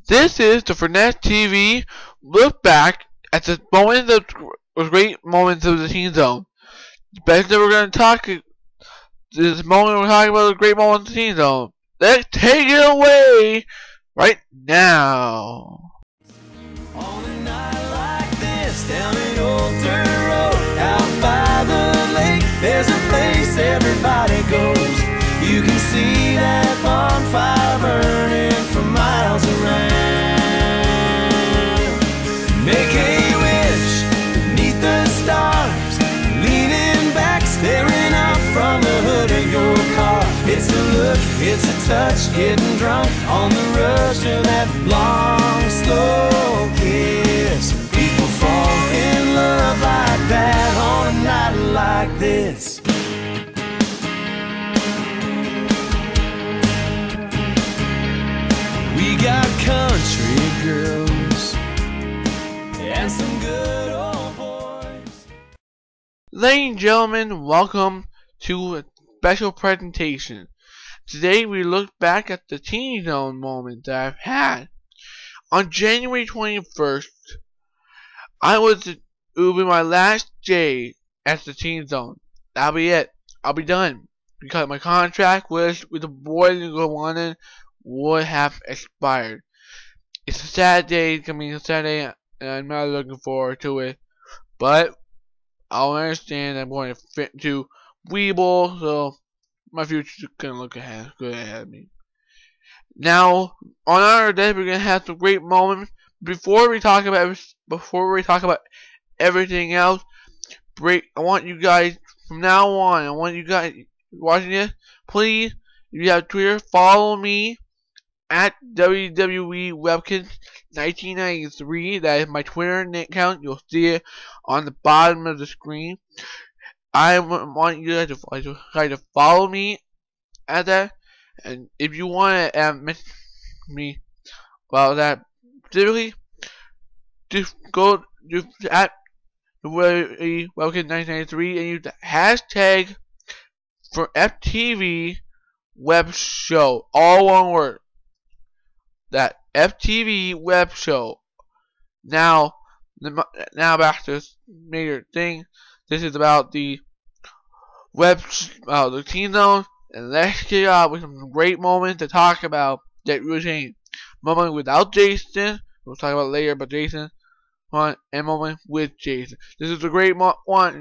This is the Furness TV look back at the great moments of the Teen Zone. Especially we're going to talk this moment we're talking about the great moments of the Teen Zone. Let's take it away right now. On a night like this, down an old dirt road, out by the lake, there's a place everybody goes. You can see that bonfire burning for miles around. Make a wish beneath the stars, leaning back, staring up from the hood of your car. It's a look, it's a touch, getting drunk on the rush of that long, slow kiss. People fall in love like that on a night like this. We got country girls and some good old boys. Ladies and gentlemen, welcome to a special presentation. Today we look back at the Teen Zone moment that I've had. On January 21st, it will be my last day at the Teen Zone. That'll be it. I'll be done. Because my contract with the boys in London would have expired. It's a sad day, it's gonna be a sad day, and I'm not looking forward to it. But I'll understand I'm going to fit to Weeble, so my future's gonna look good ahead of me. Now, on our day, we're gonna have some great moments. Before we talk about everything else, I want you guys from now on. I want you guys watching this. Please, if you have Twitter, follow me at WWE Webkins 1993. That is my Twitter account. You'll see it on the bottom of the screen. I want you guys to follow me at that. And if you want to mention me about that specifically, just go at WWE Webkins 1993 and use the hashtag for FTV Webshow. All one word. That FTV Webshow. Now back to this major thing. This is about the the Teen Zone, and let's get out with some great moments to talk about that really changed. Moment without Jason, we'll talk about it later, but Jason, and moment with Jason. This is a great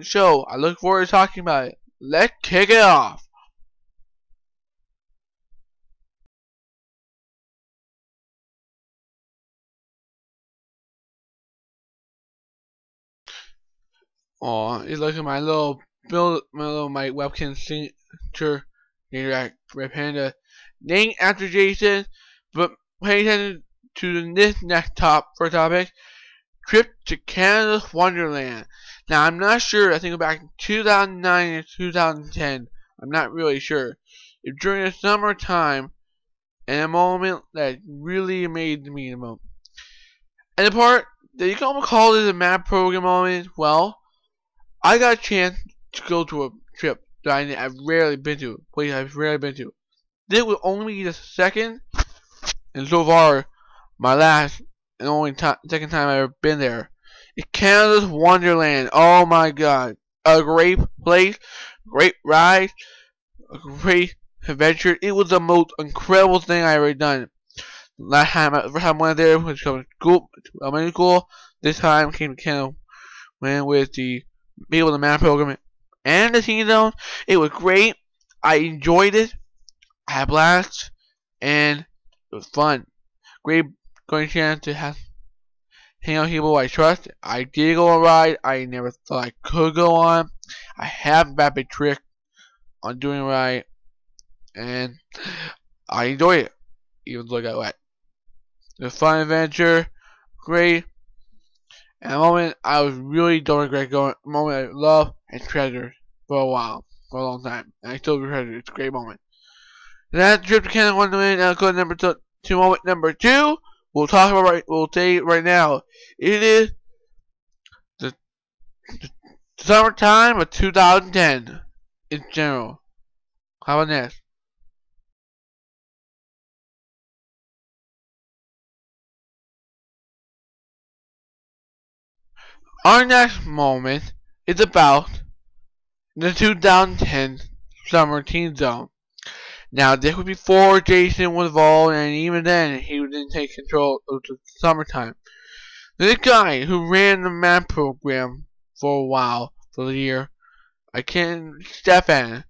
show. I look forward to talking about it. Let's kick it off. You look at my little webcam signature Red Panda named after Jason, but pay attention to this next first topic. Trip to Canada's Wonderland. Now I'm not sure, I think back in 2009 and 2010, I'm not really sure. If during the summertime, and a moment that really made me the moment. And the part that you can call this a mad program moment, well, I got a chance to go to a trip that I've rarely been to, a place I've rarely been to. This will only be the second, and so far, my last and only second time I've ever been there. It's Canada's Wonderland. Oh my god. A great place, great ride, a great adventure. It was the most incredible thing I ever done. Last time I went there was elementary school. This time came to Canada, went with the people in the math program and the Teen Zone. It was great. I enjoyed it. I had a blast, and it was fun. Great chance to hang out with people I trust. I did go on a ride I never thought I could go on. I have a bad trick on doing it right, and I enjoyed it, even though I got wet. It was a fun adventure, great. And a moment I was really don't regret going. A moment I love and treasure for a long time. And I still treasure it. It's a great moment. That trip to Canada Wonderland. Now go to number two. Moment number two. We'll say right now. It is the summertime of 2010 in general. How about this? Our next moment is about the 2010 Summer Teen Zone. Now, this was before Jason was involved, and even then, he didn't take control of the summertime. This guy who ran the map program for a while, for the year, Stefan.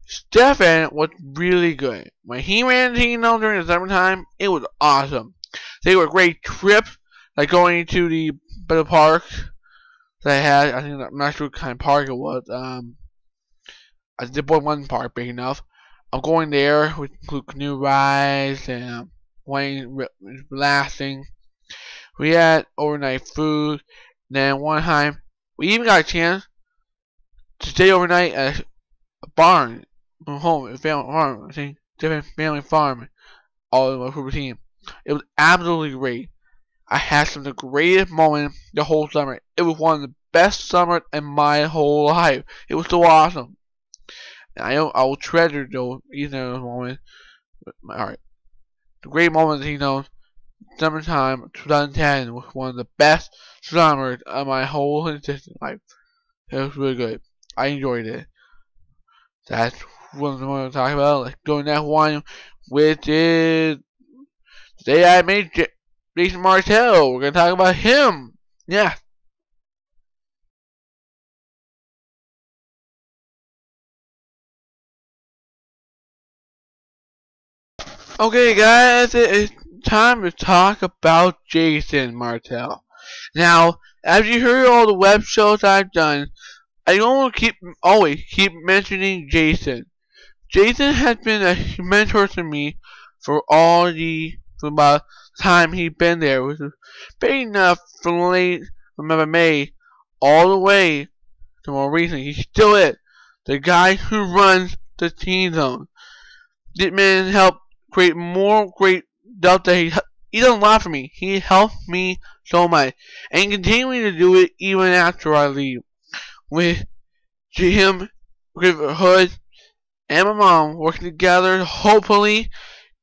Stefan was really good. When he ran the Teen Zone during the summertime, it was awesome. They were great trips, like going to the park that I had. I'm not sure what kind of park it was. I did one park big enough. I'm going there with canoe rides and playing, relaxing. We had overnight food. Then one time, we even got a chance to stay overnight at a barn from home, a family farm. I think different family farm, all in my football team. It was absolutely great. I had some of the greatest moments the whole summer. It was one of the best summers in my whole life. It was so awesome. And I will treasure those each and every moment. Alright. The great moments, summertime 2010 was one of the best summers of my whole existing life. It was really good. I enjoyed it. That's one of the ones I'm talking about. Let's go to the next one, which is the day I made Jason Martell. We're going to talk about him. Yeah. Okay, guys, it's time to talk about Jason Martell. Now, as you heard all the web shows I've done, I always keep mentioning Jason. Jason has been a mentor to me for about the time he's been there, which is big enough from May all the way to more recently. He still is the guy who runs the Teen Zone. This man helped create more great stuff that he done a lot for me. He helped me so much, and continuing to do it even after I leave. With him, Griffith Hood, and my mom working together to hopefully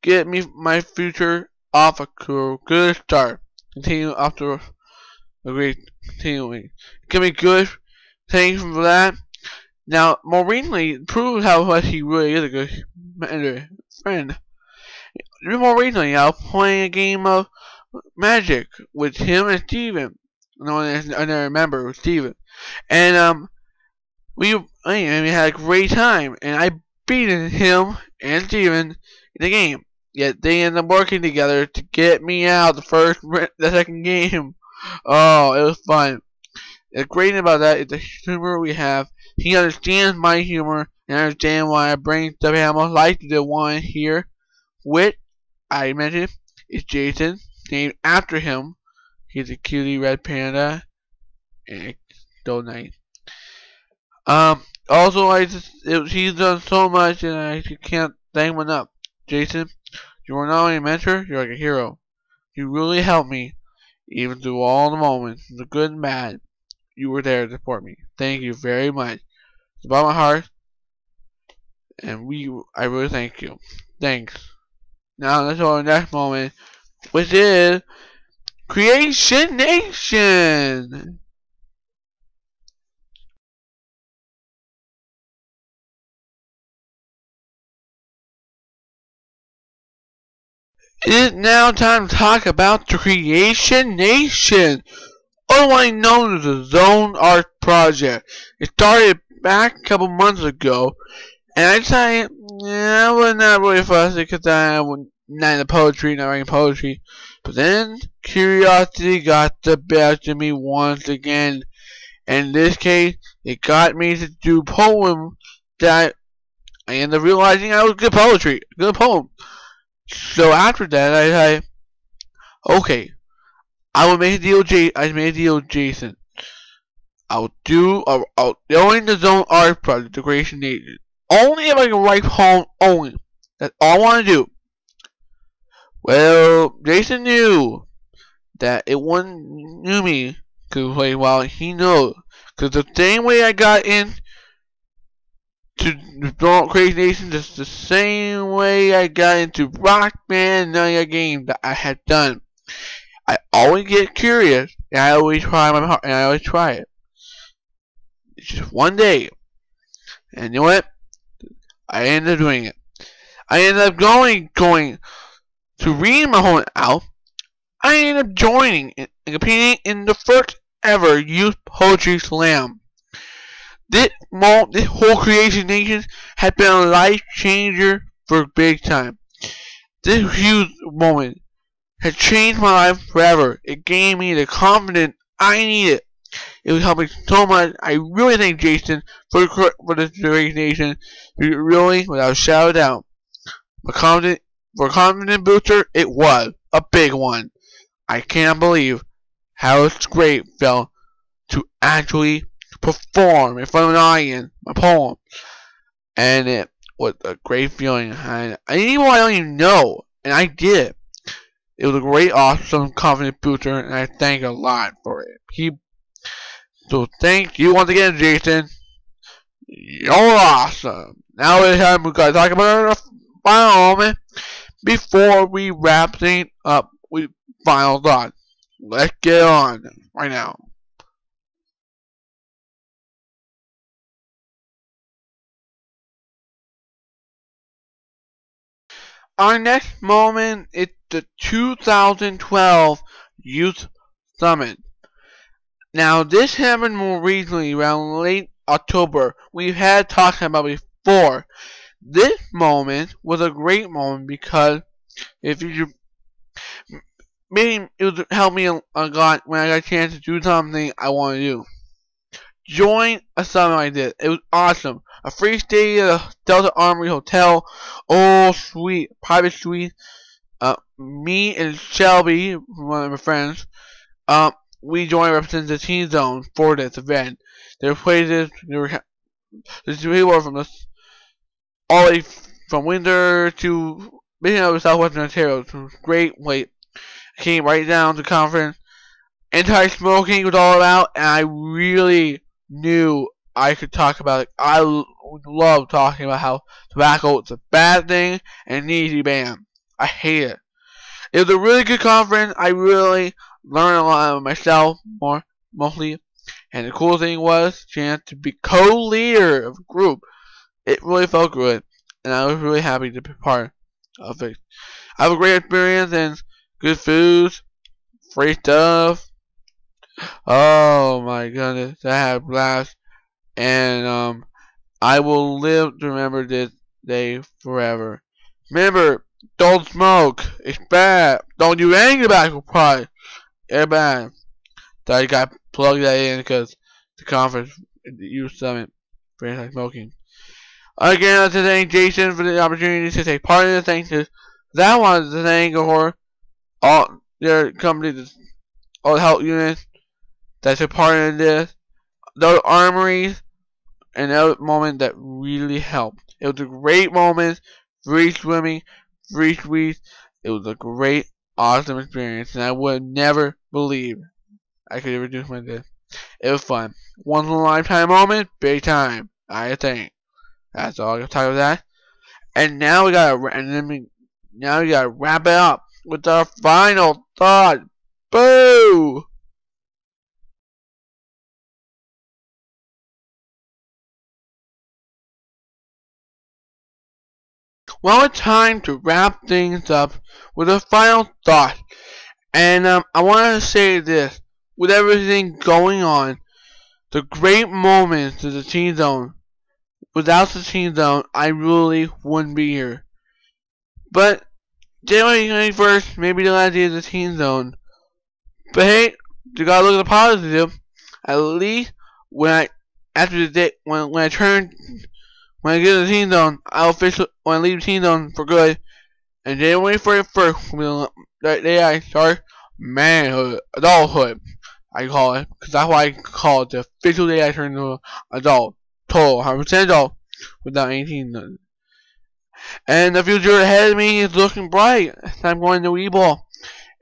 get me my future off a good start. Continue after a great continuing. Give me good things for that. Now, more recently, proves how much he really is a good friend. More recently, I was playing a game of Magic with him and Steven. No one I never remember with Steven. And we had a great time, and I beat him and Steven in the game. Yet they ended up working together to get me out the second game. Oh, it was fun. The great thing about that is the humor we have. He understands my humor and understands why I bring stuffed animals like the one here, which I mentioned is Jason, named after him. He's a cutie red panda, and it's so nice. Also, he's done so much, and I can't thank him enough. Jason, you are not only a mentor, you're like a hero. You really helped me, even through all the moments, the good and bad. You were there to support me. Thank you very much. It's about my heart, and I really thank you. Thanks. Now let's go to the next moment, which is Creation Nation. It is now time to talk about the Creation Nation, otherwise known as the Zone Art Project. It started back a couple months ago, and I decided, I was not really fussy because I was not into poetry, not writing poetry. But then curiosity got the best of me once again. And in this case, it got me to do poems that I ended up realizing I was good poetry, good poem. So after that, I decided, okay, I will make a deal. I made a deal with Jason. I'll join the Zone Art Project, the Creation Nation. Only if I can write poems only. That's all I want to do. Well, Jason knew that it wouldn't knew me to play well. He knows, because the same way I got in to Creation Nation, just the same way I got into Rock Band and other games that I had done. I always get curious, and I always try my heart, and I always try it. It's just one day, and you know what? I ended up doing it. I ended up going to read my whole out. I ended up joining and competing in the first ever youth poetry slam. This whole Creation Nation has been a life changer for big time. This huge moment has changed my life forever. It gave me the confidence I needed. It was helping so much. I really thank Jason for this Creation Nation. Really, without a shadow of doubt. For a confidence booster, it was a big one. I cannot believe how great it felt to actually perform in front of an audience my poem, and it was a great feeling. I don't even know, and I did it. It was a great, awesome confidence booster, and I thank a lot for it. So thank you once again, Jason. You're awesome. Now it's time we gotta talk about our final moment before we wrap things up with final thoughts. Let's get on right now. Our next moment is the 2012 Youth Summit. Now, this happened more recently, around late October. We've had talked about it before. This moment was a great moment because if you maybe it would help me a lot when I got a chance to do something I want to do. Join a summit like this. It was awesome. A free stay at a Delta Armory Hotel. Oh, sweet. Private suite. Me and Shelby, one of my friends, we joined represent the Teen Zone for this event. Their places, there's people from all the way from Windsor to basically southwestern Ontario. It was great. Came right down to the conference. Anti-smoking was all about, and I really knew I could talk about it. I love talking about how tobacco is a bad thing and needs to be banned. I hate it. It was a really good conference. I really learned a lot about myself, mostly. And the cool thing was, chance to be co-leader of a group. It really felt good, and I was really happy to be part of it. I have a great experience and good food, free stuff. Oh my goodness, I had a blast, and I will live to remember this day forever. Remember, don't smoke. It's bad. Don't do any tobacco products. It's bad. So I got to plug that in because the conference, the youth summit for anti-smoking. Again, I'd like to thank Jason for the opportunity to take part in this. Thanks to that one to thank for all their companies, all the health units that took part in this, those armories, and that moment that really helped. It was a great moment. Free swimming, free sweets. It was a great, awesome experience, and I would never believe I could ever do something like this. It was fun. Once in a lifetime moment, big time, I think. That's all I can talk about that. And now we gotta wrap it up with our final thought. Boo! Well, it's time to wrap things up with a final thought. And I want to say this. With everything going on, the great moments of the Teen Zone. Without the Teen Zone, I really wouldn't be here. But January 21st, maybe the last day of the Teen Zone. But hey, you gotta look at the positive. At least when I get to the Teen Zone, when I leave the Teen Zone for good, and January 31st will be that day I start manhood, adulthood, I call it, because that's why I call it the official day I turn into an adult, total 100% adult, without 18. And the future ahead of me is looking bright. I'm going to Weeble,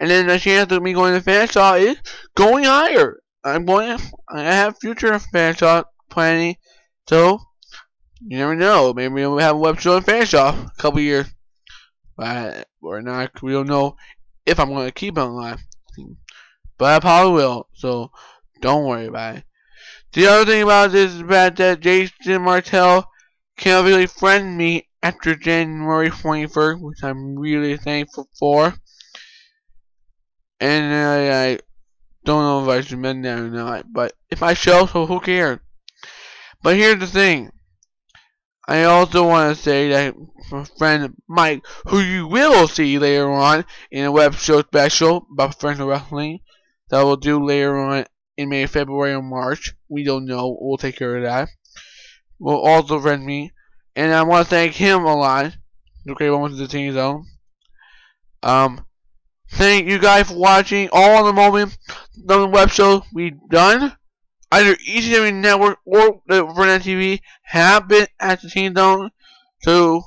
and then the chance of me going to Fanshawe is going higher. I have future Fanshawe planning, so you never know. Maybe we'll have a Webshow and Fanshawe a couple years. But we're not. We don't know if I'm going to keep it alive. but I probably will. So don't worry about it. The other thing about this is that Jason Martell can't really friend me after January 21st, which I'm really thankful for. And I don't know if I should mention that or not, but if I show, so who cares? But here's the thing. I also want to say that my friend Mike, who you will see later on in a web show special about professional wrestling that we'll do later on in May, February, or March. We don't know. We'll take care of that. Will also friend me. And I want to thank him a lot. Okay, one to the Teen Zone. Thank you guys for watching. All in the moment, the web show we done. Either each and every network or the Furness TV have been at the Teen Zone. So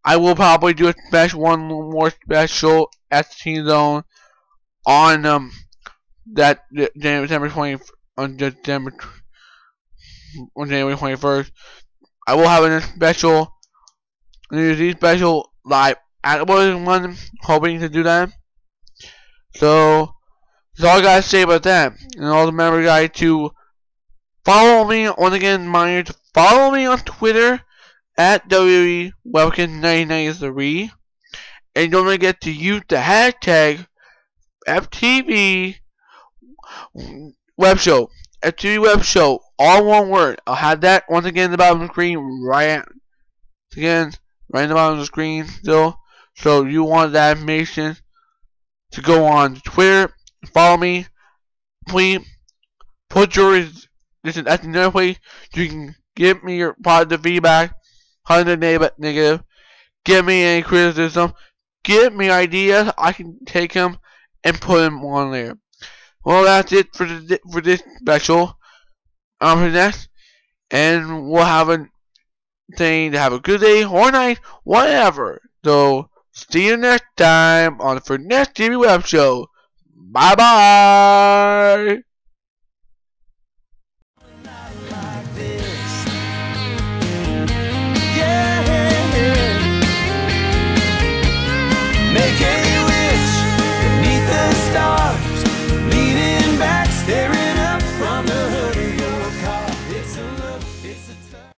I will probably do a special, one more special at the Teen Zone on that December 20 on January 21st. I will have a special New Year's Eve special live at London, hoping to do that. So that's all I gotta say about that. And also remember, guys, to follow me once again. Reminder to follow me on Twitter at WWEWebkin1993, and don't forget to use the hashtag FTV Webshow. FTV Webshow, all one word. I'll have that once again at the bottom of the screen right at the bottom of the screen still. So you want that information to go on Twitter, follow me. Please put yours. That's another way you can give me your positive feedback, negative. Give me any criticism. Give me ideas. I can take them and put them on there. Well, that's it for this special. For next, and we'll have a thing to have a good day or night, whatever. So see you next time on the Furness TV Web Show. Bye bye.